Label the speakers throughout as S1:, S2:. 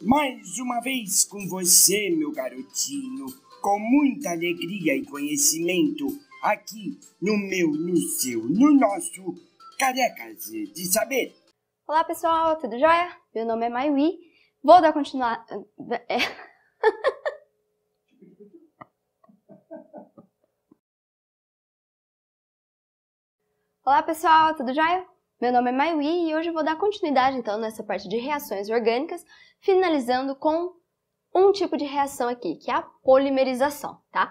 S1: Mais uma vez com você, meu garotinho, com muita alegria e conhecimento, aqui no nosso Carecas de Saber.
S2: Olá pessoal, tudo jóia? Meu nome é Maiwi, vou dar continuidade... Olá pessoal, tudo jóia? Meu nome é Maiwi e hoje eu vou dar continuidade então nessa parte de reações orgânicas, finalizando com um tipo de reação aqui, que é a polimerização, tá?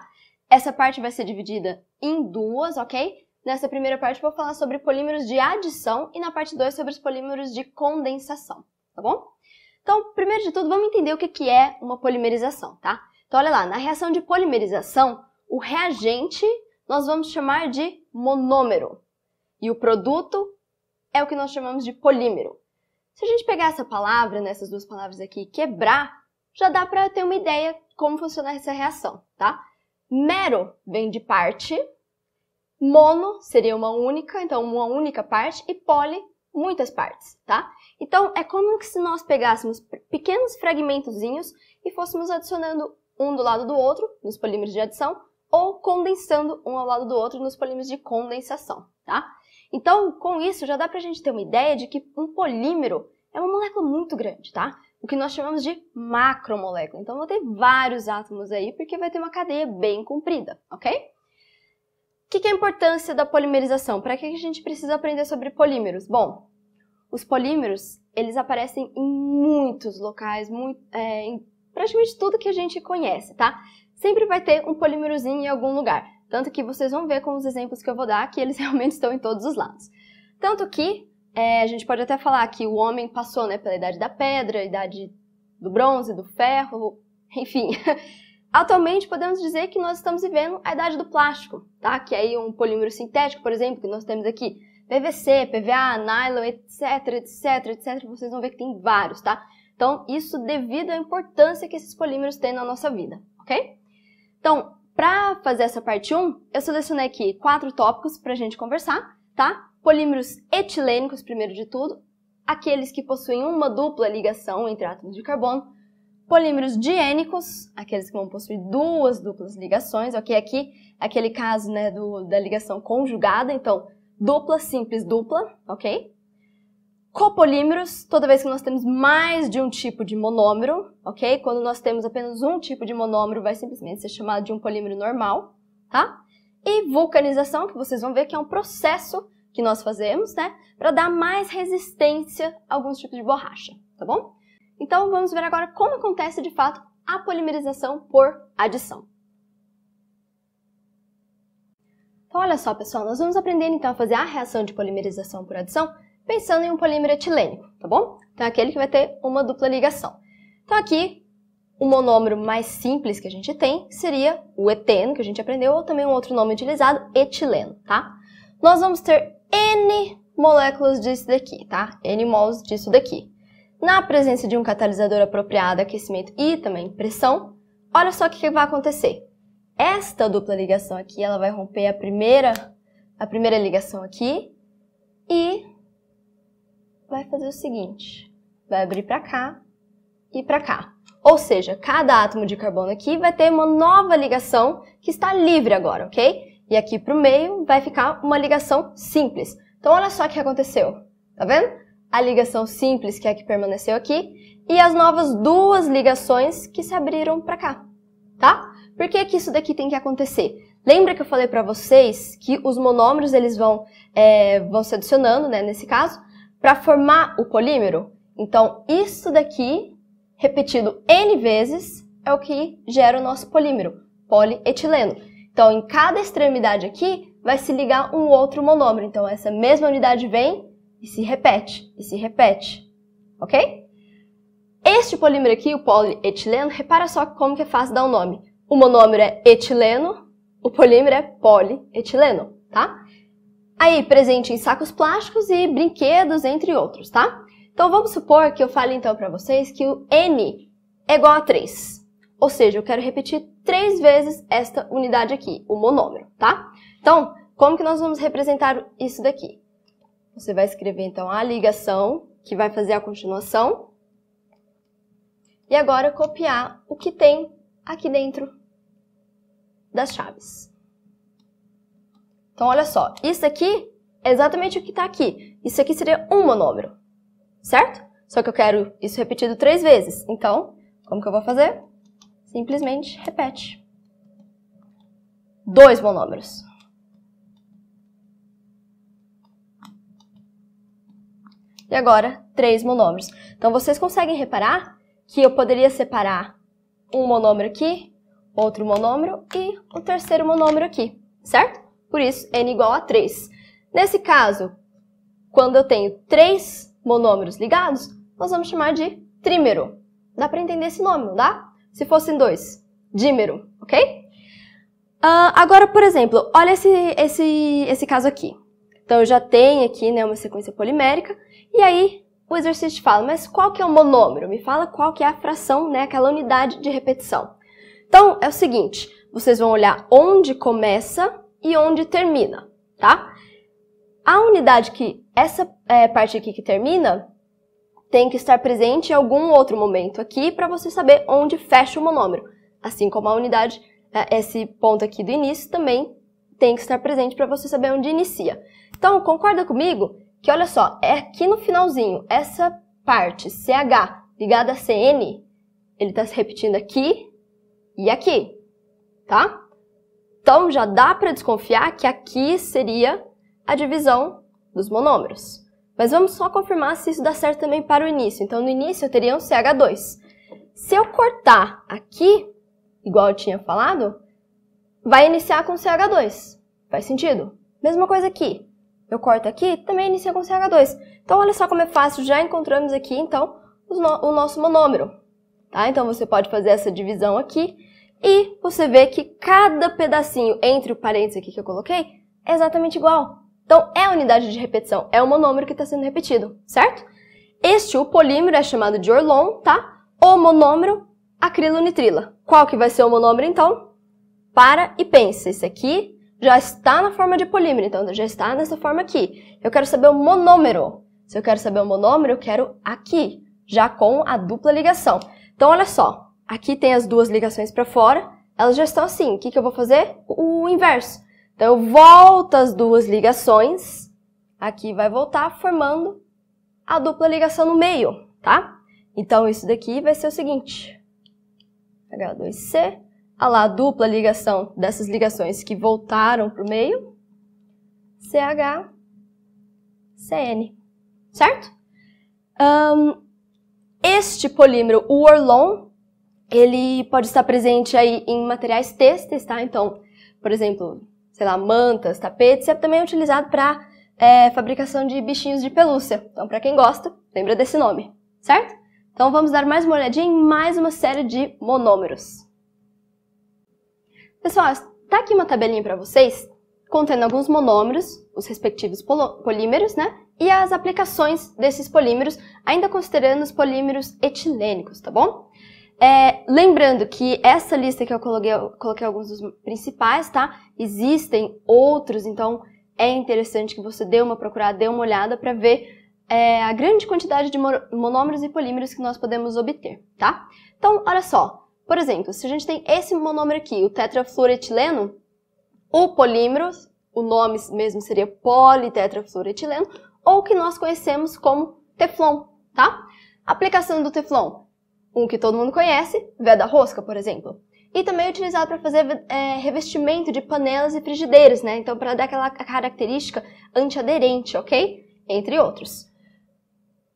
S2: Essa parte vai ser dividida em duas, ok? Nessa primeira parte eu vou falar sobre polímeros de adição e na parte 2 sobre os polímeros de condensação, tá bom? Então, primeiro de tudo, vamos entender o que é uma polimerização, tá? Então, olha lá, na reação de polimerização, o reagente nós vamos chamar de monômero e o produto é o que nós chamamos de polímero. Se a gente pegar essa palavra, nessas duas palavras aqui, quebrar, já dá para ter uma ideia como funciona essa reação, tá? Mero vem de parte, mono seria uma única, então uma única parte, e poli, muitas partes, tá? Então, é como se nós pegássemos pequenos fragmentozinhos e fôssemos adicionando um do lado do outro, nos polímeros de adição, ou condensando um ao lado do outro nos polímeros de condensação, tá? Então, com isso, já dá pra gente ter uma ideia de que um polímero é uma molécula muito grande, tá? O que nós chamamos de macromolécula. Então, vou ter vários átomos aí, porque vai ter uma cadeia bem comprida, ok? O que é a importância da polimerização? Para que a gente precisa aprender sobre polímeros? Bom, os polímeros, eles aparecem em muitos locais, em praticamente tudo que a gente conhece, tá? Sempre vai ter um polímerozinho em algum lugar. Tanto que vocês vão ver com os exemplos que eu vou dar que eles realmente estão em todos os lados. Tanto que a gente pode até falar que o homem passou, né, pela idade da pedra, a idade do bronze, do ferro, enfim. Atualmente podemos dizer que nós estamos vivendo a idade do plástico, tá? Que é aí um polímero sintético, por exemplo, que nós temos aqui PVC, PVA, nylon, etc, etc, etc. Vocês vão ver que tem vários, tá? Então, isso devido à importância que esses polímeros têm na nossa vida, ok? Então, para fazer essa parte 1, eu selecionei aqui 4 tópicos para a gente conversar, tá? Polímeros etilênicos, primeiro de tudo, aqueles que possuem uma dupla ligação entre átomos de carbono. Polímeros diênicos, aqueles que vão possuir duas duplas ligações, ok? Aqui, aquele caso, né, da ligação conjugada, então, dupla, simples, dupla, ok? Copolímeros, toda vez que nós temos mais de um tipo de monômero, ok? Quando nós temos apenas um tipo de monômero, vai simplesmente ser chamado de um polímero normal, tá? E vulcanização, que vocês vão ver que é um processo que nós fazemos, né? Para dar mais resistência a alguns tipos de borracha, tá bom? Então, vamos ver agora como acontece, de fato, a polimerização por adição. Então, olha só, pessoal, nós vamos aprender, então, a fazer a reação de polimerização por adição pensando em um polímero etilênico, tá bom? Então, é aquele que vai ter uma dupla ligação. Então, aqui, o monômero mais simples que a gente tem seria o eteno, que a gente aprendeu, ou também um outro nome utilizado, etileno, tá? Nós vamos ter N moléculas disso daqui, tá? N mols disso daqui. Na presença de um catalisador apropriado, aquecimento e também pressão, olha só o que vai acontecer. Esta dupla ligação aqui, ela vai romper a primeira ligação aqui e vai fazer o seguinte, vai abrir para cá e para cá. Ou seja, cada átomo de carbono aqui vai ter uma nova ligação que está livre agora, ok? E aqui para o meio vai ficar uma ligação simples. Então, olha só o que aconteceu, tá vendo? A ligação simples, que é a que permaneceu aqui, e as novas duas ligações que se abriram para cá, tá? Por que que isso daqui tem que acontecer? Lembra que eu falei para vocês que os monômeros eles vão se adicionando, né, nesse caso, para formar o polímero? Então, isso daqui, repetido N vezes, é o que gera o nosso polímero, polietileno. Então, em cada extremidade aqui, vai se ligar um outro monômero. Então, essa mesma unidade vem e se repete, ok? Este polímero aqui, o polietileno, repara só como que é fácil dar um nome. O monômero é etileno, o polímero é polietileno, tá? Aí, presente em sacos plásticos e brinquedos, entre outros, tá? Então, vamos supor que eu fale, então, para vocês que o N é igual a 3. Ou seja, eu quero repetir 3 vezes esta unidade aqui, o monômero, tá? Então, como que nós vamos representar isso daqui? Você vai escrever, então, a ligação, que vai fazer a continuação. e agora copiar o que tem aqui dentro das chaves. Então, olha só, isso aqui é exatamente o que está aqui. Isso aqui seria um monômero, certo? Só que eu quero isso repetido 3 vezes. Então, como que eu vou fazer? Simplesmente repete. 2 monômeros. E agora, 3 monômeros. Então, vocês conseguem reparar que eu poderia separar um monômero aqui, outro monômero e o terceiro monômero aqui, certo? Por isso, n igual a 3. Nesse caso, quando eu tenho 3 monômeros ligados, nós vamos chamar de trímero. Dá para entender esse nome, não dá? Se fossem 2, dímero, ok? Agora, por exemplo, olha esse caso aqui. Então, eu já tenho aqui, né, uma sequência polimérica, e aí o exercício fala, mas qual que é o monômero? Me fala qual que é a fração, né, aquela unidade de repetição. Então, é o seguinte, vocês vão olhar onde começa e onde termina, tá? A unidade que, essa parte aqui que termina, tem que estar presente em algum outro momento aqui para você saber onde fecha o monômero. Assim como a unidade, esse ponto aqui do início também tem que estar presente para você saber onde inicia. Então, concorda comigo que, olha só, é aqui no finalzinho, essa parte CH ligada a CN, ele está se repetindo aqui e aqui, tá? Então, já dá para desconfiar que aqui seria a divisão dos monômeros. Mas vamos só confirmar se isso dá certo também para o início. Então, no início eu teria um CH2. Se eu cortar aqui, igual eu tinha falado, vai iniciar com CH2. Faz sentido? Mesma coisa aqui. Eu corto aqui, também inicia com CH2. Então, olha só como é fácil. Já encontramos aqui, então, o nosso monômero. Tá? Então, você pode fazer essa divisão aqui. E você vê que cada pedacinho entre o parênteses aqui que eu coloquei é exatamente igual. Então, é a unidade de repetição, é o monômero que está sendo repetido, certo? O polímero é chamado de Orlon, tá? O monômero, acrilonitrila. Qual que vai ser o monômero, então? Para e pensa. Esse aqui já está na forma de polímero, então já está nessa forma aqui. Eu quero saber o monômero. Se eu quero saber o monômero, eu quero aqui, já com a dupla ligação. Então, olha só. Aqui tem as 2 ligações para fora, elas já estão assim. O que eu vou fazer? O inverso. Então, eu volto as 2 ligações, aqui vai voltar formando a dupla ligação no meio, tá? Então, isso daqui vai ser o seguinte. H2C, olha lá, a dupla ligação dessas ligações que voltaram para o meio, CH, CN, certo? Este polímero, o Orlon, ele pode estar presente aí em materiais têxteis, tá? Então, por exemplo, sei lá, mantas, tapetes, é também utilizado para fabricação de bichinhos de pelúcia. Então, para quem gosta, lembra desse nome, certo? Então, vamos dar mais uma olhadinha em mais uma série de monômeros. Pessoal, tá aqui uma tabelinha para vocês, contendo alguns monômeros, os respectivos polímeros, né? E as aplicações desses polímeros, ainda considerando os polímeros etilênicos, tá bom? Lembrando que essa lista que eu coloquei alguns dos principais, tá? Existem outros, então é interessante que você dê uma procurada, dê uma olhada para ver a grande quantidade de monômeros e polímeros que nós podemos obter, tá? Então, olha só, por exemplo, se a gente tem esse monômero aqui, o tetrafluoretileno, o polímero, o nome mesmo seria politetrafluoretileno, ou o que nós conhecemos como Teflon, tá? Aplicação do Teflon. Um que todo mundo conhece, veda rosca, por exemplo. E também é utilizado para fazer revestimento de panelas e frigideiras, né? Então, para dar aquela característica antiaderente, ok? Entre outros.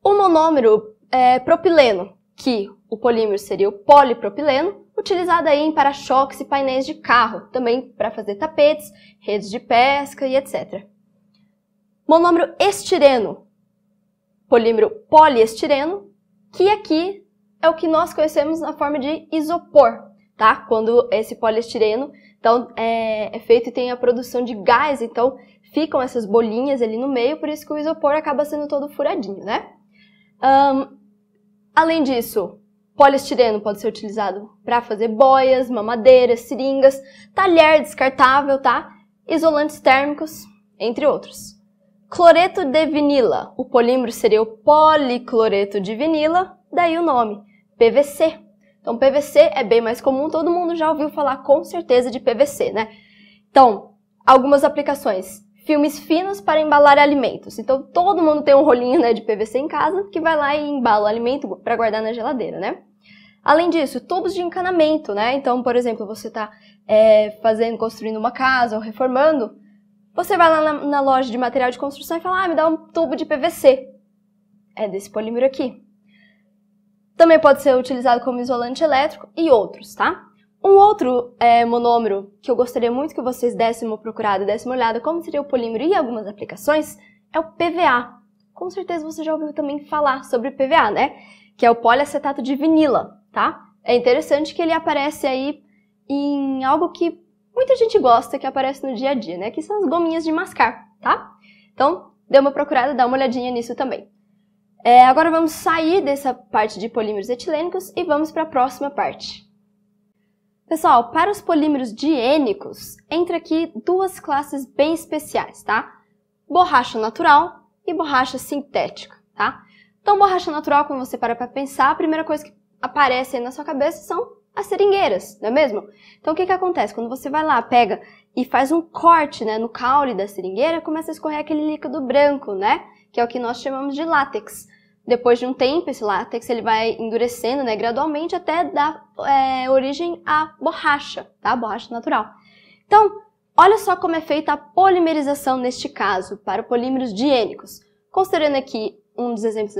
S2: O monômero propileno, que o polímero seria o polipropileno, utilizado aí em para-choques e painéis de carro, também para fazer tapetes, redes de pesca e etc. Monômero estireno, polímero poliestireno, que aqui é o que nós conhecemos na forma de isopor, tá? Quando esse poliestireno então, é feito e tem a produção de gás, então ficam essas bolinhas ali no meio, por isso que o isopor acaba sendo todo furadinho, né? Além disso, poliestireno pode ser utilizado para fazer boias, mamadeiras, seringas, talher descartável, tá? Isolantes térmicos, entre outros. Cloreto de vinila, o polímero seria o policloreto de vinila, daí o nome. PVC. Então, PVC é bem mais comum, todo mundo já ouviu falar com certeza de PVC, né? Então, algumas aplicações. Filmes finos para embalar alimentos. Então, todo mundo tem um rolinho, né, de PVC em casa que vai lá e embala o alimento para guardar na geladeira, né? Além disso, tubos de encanamento, né? Então, por exemplo, você está construindo uma casa ou reformando, você vai lá na loja de material de construção e fala, me dá um tubo de PVC. É desse polímero aqui. Também pode ser utilizado como isolante elétrico e outros, tá? Um outro monômero que eu gostaria muito que vocês dessem uma procurada, dessem uma olhada como seria o polímero e algumas aplicações, é o PVA. Com certeza você já ouviu também falar sobre o PVA, né? Que é o poliacetato de vinila, tá? É interessante que ele aparece aí em algo que muita gente gosta, que aparece no dia a dia, né? Que são as gominhas de mascar, tá? Então, dê uma procurada, dá uma olhadinha nisso também. Agora vamos sair dessa parte de polímeros etilênicos e vamos para a próxima parte. Pessoal, para os polímeros diênicos, entra aqui duas classes bem especiais, tá? Borracha natural e borracha sintética, tá? Então, borracha natural, quando você para pensar, a primeira coisa que aparece aí na sua cabeça são as seringueiras, não é mesmo? Então, o que acontece? Quando você vai lá, pega e faz um corte, né, no caule da seringueira, começa a escorrer aquele líquido branco, né? Que é o que nós chamamos de látex. Depois de um tempo, esse látex ele vai endurecendo, né, gradualmente até dar origem à borracha, tá? Borracha natural. Então, olha só como é feita a polimerização neste caso, para polímeros diênicos. Considerando aqui um dos exemplos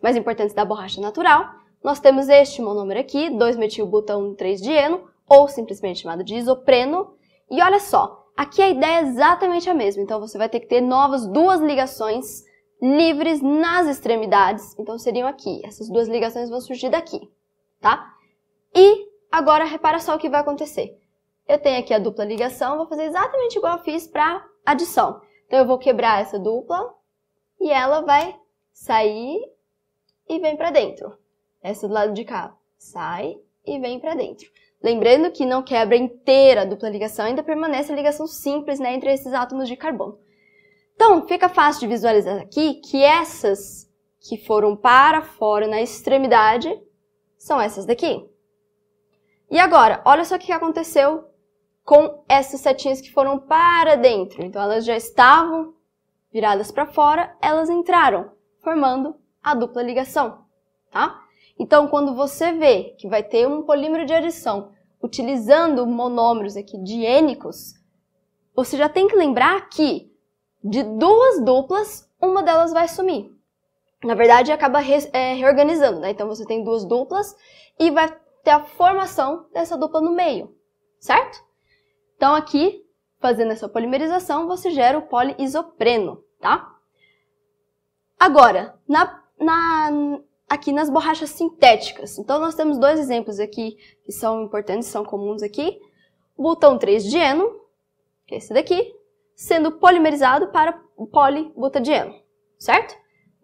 S2: mais importantes da borracha natural, nós temos este monômero aqui, 2-metilbutano-3-dieno, ou simplesmente chamado de isopreno. E olha só, aqui a ideia é exatamente a mesma. Então, você vai ter que ter novas duas ligações livres nas extremidades, então seriam aqui. Essas duas ligações vão surgir daqui, tá? E agora repara só o que vai acontecer. Eu tenho aqui a dupla ligação, vou fazer exatamente igual eu fiz para adição. Então eu vou quebrar essa dupla e ela vai sair e vem para dentro. Essa do lado de cá sai e vem para dentro. Lembrando que não quebra inteira a dupla ligação, ainda permanece a ligação simples, né, entre esses átomos de carbono. Então, fica fácil de visualizar aqui que essas que foram para fora na extremidade são essas daqui. E agora, olha só o que aconteceu com essas setinhas que foram para dentro. Então, elas já estavam viradas para fora, elas entraram, formando a dupla ligação, tá? Então, quando você vê que vai ter um polímero de adição utilizando monômeros aqui diênicos, você já tem que lembrar que de duas duplas, uma delas vai sumir. Na verdade, acaba reorganizando, né? Então, você tem duas duplas e vai ter a formação dessa dupla no meio, certo? Então, aqui, fazendo essa polimerização, você gera o poliisopreno, tá? Agora, aqui nas borrachas sintéticas. Então, nós temos dois exemplos aqui que são importantes, são comuns aqui. O butão 3-dieno, que é esse daqui, sendo polimerizado para o polibutadieno, certo?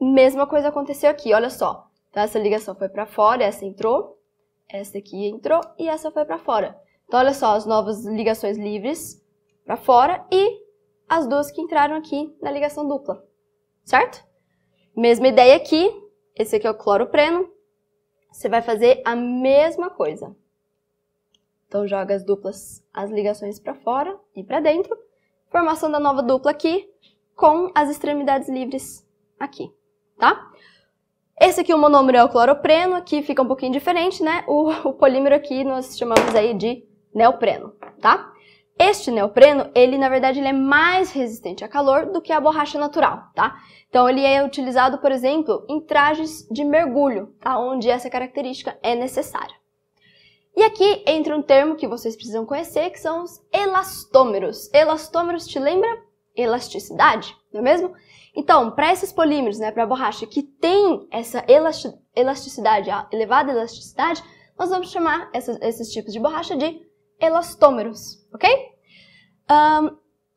S2: Mesma coisa aconteceu aqui, olha só. Então, essa ligação foi para fora, essa entrou, essa aqui entrou e essa foi para fora. Então, olha só, as novas ligações livres para fora e as duas que entraram aqui na ligação dupla, certo? Mesma ideia aqui, esse aqui é o cloropreno, você vai fazer a mesma coisa. Então, joga as duplas, as ligações para fora e para dentro. Formação da nova dupla aqui, com as extremidades livres aqui, tá? Esse aqui, o monômero é o cloropreno, aqui fica um pouquinho diferente, né? O polímero aqui nós chamamos aí de neopreno, tá? Este neopreno, ele na verdade ele é mais resistente a calor do que a borracha natural, tá? Então ele é utilizado, por exemplo, em trajes de mergulho, tá? Onde essa característica é necessária. E aqui entra um termo que vocês precisam conhecer, que são os elastômeros. Elastômeros te lembra elasticidade, não é mesmo? Então, para esses polímeros, né, para a borracha que tem essa elasticidade, a elevada elasticidade, nós vamos chamar esses tipos de borracha de elastômeros, ok?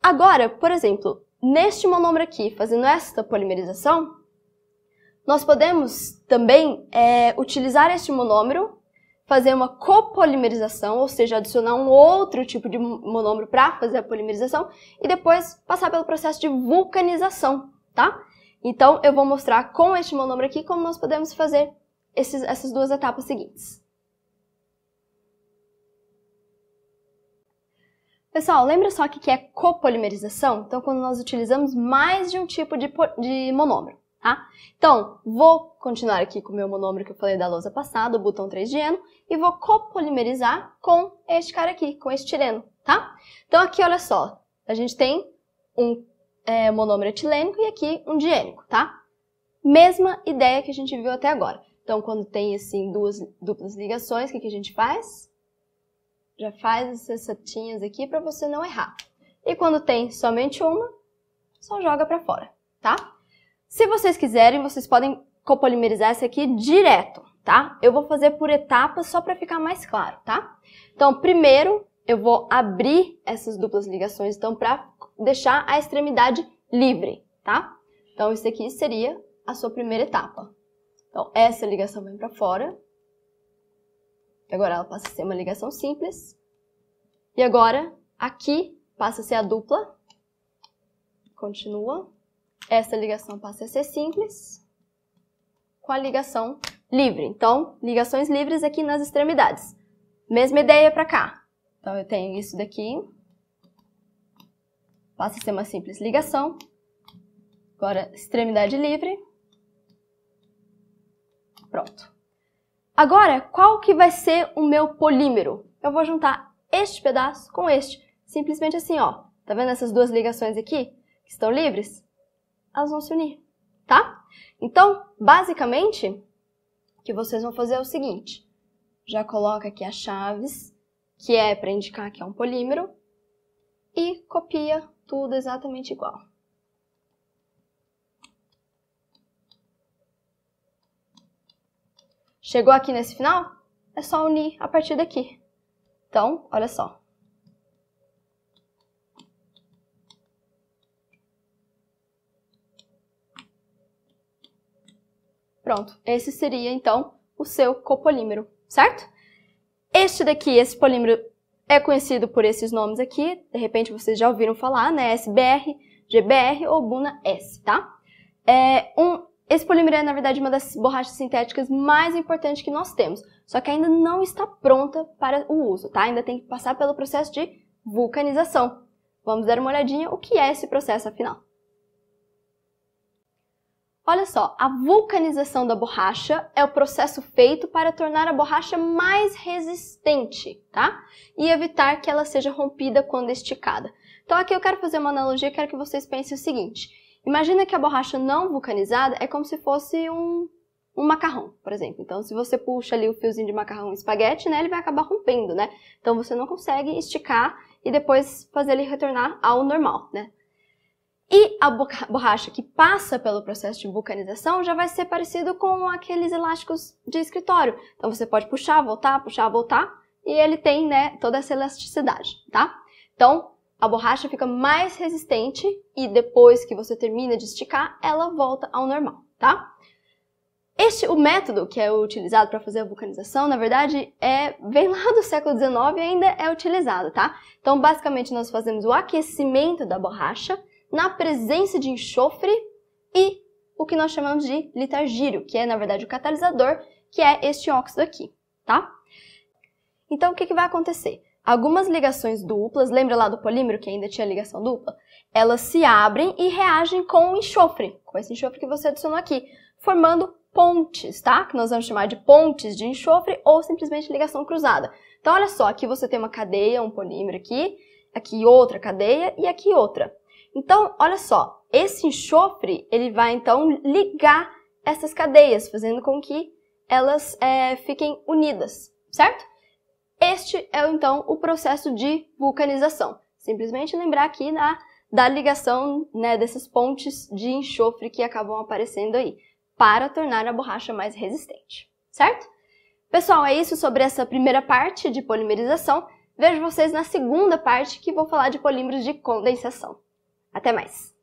S2: Agora, por exemplo, neste monômero aqui, fazendo esta polimerização, nós podemos também utilizar este monômero, fazer uma copolimerização, ou seja, adicionar um outro tipo de monômero para fazer a polimerização e depois passar pelo processo de vulcanização, tá? Então, eu vou mostrar com este monômero aqui como nós podemos fazer essas duas etapas seguintes. Pessoal, lembra só que é copolimerização? Então, quando nós utilizamos mais de um tipo de monômero, tá? Então, vou continuar aqui com o meu monômero que eu falei da lousa passada, o butão 3-dieno, e vou copolimerizar com este cara aqui, com este tireno, tá? Então, aqui, olha só, a gente tem um monômero etilênico e aqui um diênico, tá? Mesma ideia que a gente viu até agora. Então, quando tem, assim, duas duplas ligações, o que a gente faz? Já faz essas setinhas aqui para você não errar. E quando tem somente uma, só joga para fora, tá? Se vocês quiserem, vocês podem copolimerizar esse aqui direto, tá? Eu vou fazer por etapas só para ficar mais claro, tá? Então, primeiro, eu vou abrir essas duplas ligações, então, para deixar a extremidade livre, tá? Então, isso aqui seria a sua primeira etapa. Então, essa ligação vem para fora. Agora ela passa a ser uma ligação simples. E agora, aqui, passa a ser a dupla. Continua. Essa ligação passa a ser simples. Com a ligação livre. Então, ligações livres aqui nas extremidades. Mesma ideia para cá. Então, eu tenho isso daqui. Passa a ser uma simples ligação. Agora, extremidade livre. Pronto. Agora, qual que vai ser o meu polímero? Eu vou juntar este pedaço com este. Simplesmente assim, ó. Tá vendo essas duas ligações aqui? Que estão livres? Elas vão se unir, tá? Então, basicamente, o que vocês vão fazer é o seguinte. Já coloca aqui as chaves, que é para indicar que é um polímero. E copia tudo exatamente igual. Chegou aqui nesse final? É só unir a partir daqui. Então, olha só. Pronto. Esse seria, então, o seu copolímero, certo? Este daqui, esse polímero, é conhecido por esses nomes aqui. De repente, vocês já ouviram falar, né? SBR, GBR ou Buna S, tá? Esse polímero é, na verdade, uma das borrachas sintéticas mais importantes que nós temos, só que ainda não está pronta para o uso, tá? Ainda tem que passar pelo processo de vulcanização. Vamos dar uma olhadinha o que é esse processo, afinal. Olha só, a vulcanização da borracha é o processo feito para tornar a borracha mais resistente, tá? E evitar que ela seja rompida quando esticada. Então aqui eu quero fazer uma analogia, quero que vocês pensem o seguinte. Imagina que a borracha não vulcanizada é como se fosse um macarrão, por exemplo. Então, se você puxa ali o fiozinho de macarrão espaguete, né, ele vai acabar rompendo, né? Então, você não consegue esticar e depois fazer ele retornar ao normal, né? E a borracha que passa pelo processo de vulcanização já vai ser parecido com aqueles elásticos de escritório. Então, você pode puxar, voltar, e ele tem, né, toda essa elasticidade, tá? Então, a borracha fica mais resistente e depois que você termina de esticar, ela volta ao normal, tá? O método que é utilizado para fazer a vulcanização, na verdade, vem lá do século XIX e ainda é utilizado, tá? Então, basicamente, nós fazemos o aquecimento da borracha na presença de enxofre e o que nós chamamos de litargírio, que é, na verdade, o catalisador, que é este óxido aqui, tá? Então, o que vai acontecer? Algumas ligações duplas, lembra lá do polímero que ainda tinha ligação dupla? Elas se abrem e reagem com o enxofre, com esse enxofre que você adicionou aqui, formando pontes, tá? Que nós vamos chamar de pontes de enxofre ou simplesmente ligação cruzada. Então, olha só, aqui você tem uma cadeia, um polímero aqui outra cadeia e aqui outra. Então, olha só, esse enxofre, ele vai então ligar essas cadeias, fazendo com que elas fiquem unidas, certo? Este é, então, o processo de vulcanização. Simplesmente lembrar aqui da ligação, né, dessas pontes de enxofre que acabam aparecendo aí, para tornar a borracha mais resistente, certo? Pessoal, é isso sobre essa primeira parte de polimerização. Vejo vocês na segunda parte, que vou falar de polímeros de condensação. Até mais!